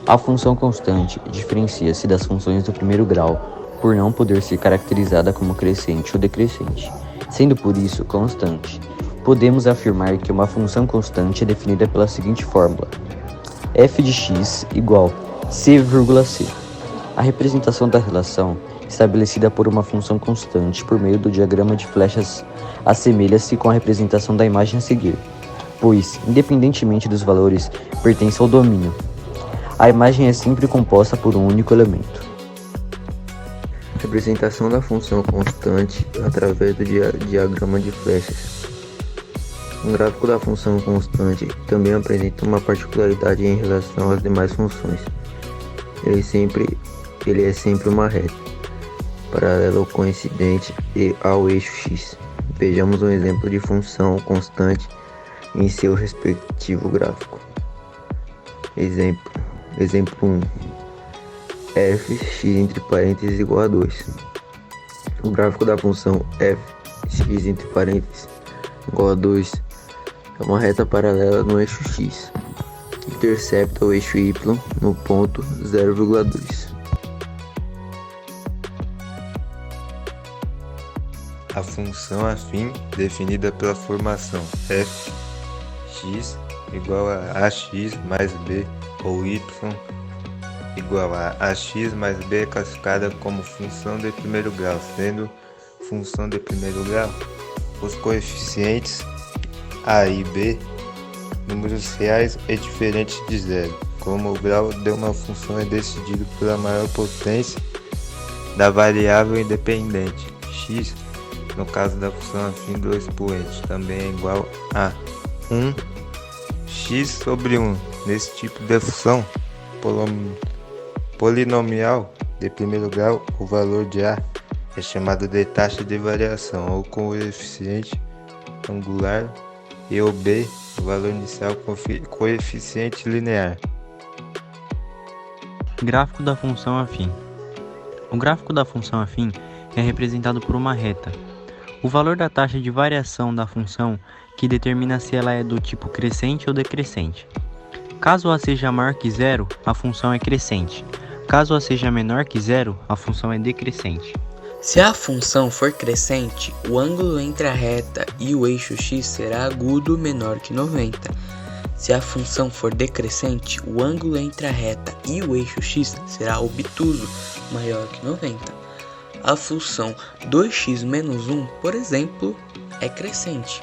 A função constante diferencia-se das funções do primeiro grau por não poder ser caracterizada como crescente ou decrescente, sendo por isso constante. Podemos afirmar que uma função constante é definida pela seguinte fórmula: f de x igual c,c. A representação da relação, estabelecida por uma função constante por meio do diagrama de flechas, assemelha-se com a representação da imagem a seguir, pois, independentemente dos valores, pertence ao domínio. A imagem é sempre composta por um único elemento. Representação da função constante através do diagrama de flechas. Um gráfico da função constante também apresenta uma particularidade em relação às demais funções. Ele é sempre uma reta, paralela ou coincidente ao eixo x. Vejamos um exemplo de função constante em seu respectivo gráfico. Exemplo 1. f x entre parênteses igual a 2. O gráfico da função f x entre parênteses igual a 2 é uma reta paralela no eixo x, que intercepta o eixo y no ponto 0,2. A função afim definida pela formação f x igual a ax mais b ou y igual a ax mais b é classificada como função de primeiro grau, sendo função de primeiro grau os coeficientes a e b números reais e diferentes de zero, como o grau de uma função é decidido pela maior potência da variável independente x. No caso da função afim do expoente, também é igual a 1 x sobre 1. Nesse tipo de função polinomial de primeiro grau, o valor de a é chamado de taxa de variação ou coeficiente angular e o b, o valor inicial, coeficiente linear. Gráfico da função afim. O gráfico da função afim é representado por uma reta. O valor da taxa de variação da função que determina se ela é do tipo crescente ou decrescente. Caso a seja maior que zero, a função é crescente. Caso a seja menor que zero, a função é decrescente. Se a função for crescente, o ângulo entre a reta e o eixo x será agudo menor que 90. Se a função for decrescente, o ângulo entre a reta e o eixo x será obtuso maior que 90. A função 2x menos 1, por exemplo, é crescente,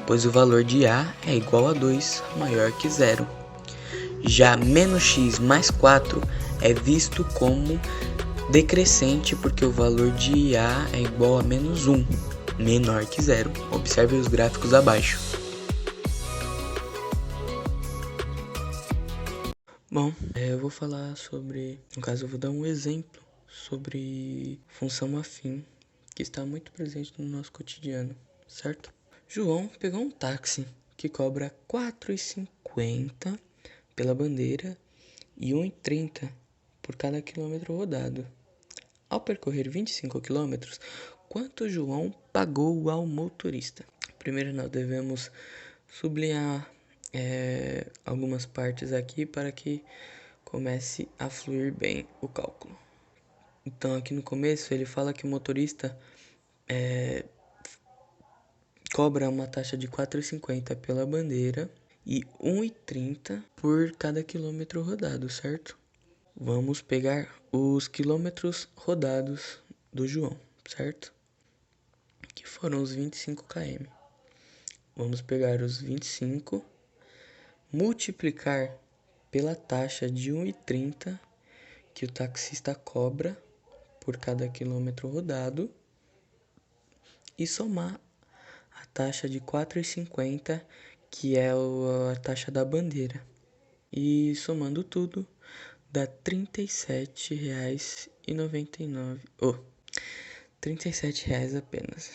pois o valor de a é igual a 2 maior que zero. Já menos x mais 4 é visto como decrescente porque o valor de a é igual a menos 1, menor que zero. Observe os gráficos abaixo. Bom, eu vou falar sobre, no caso eu vou dar um exemplo sobre função afim que está muito presente no nosso cotidiano, certo? João pegou um táxi que cobra R$ 4,50 pela bandeira e R$ 1,30 por cada quilômetro rodado. Ao percorrer 25 quilômetros, quanto João pagou ao motorista? Primeiro nós devemos sublinhar algumas partes aqui para que comece a fluir bem o cálculo. Então aqui no começo ele fala que o motorista cobra uma taxa de R$ 4,50 pela bandeira e R$ 1,30 por cada quilômetro rodado, certo? Vamos pegar os quilômetros rodados do João, certo? Que foram os 25 km. Vamos pegar os 25, multiplicar pela taxa de R$ 1,30 que o taxista cobra por cada quilômetro rodado e somar a taxa de R$ 4,50 que é a taxa da bandeira. E somando tudo dá R$ 37,99. R$ 37 apenas.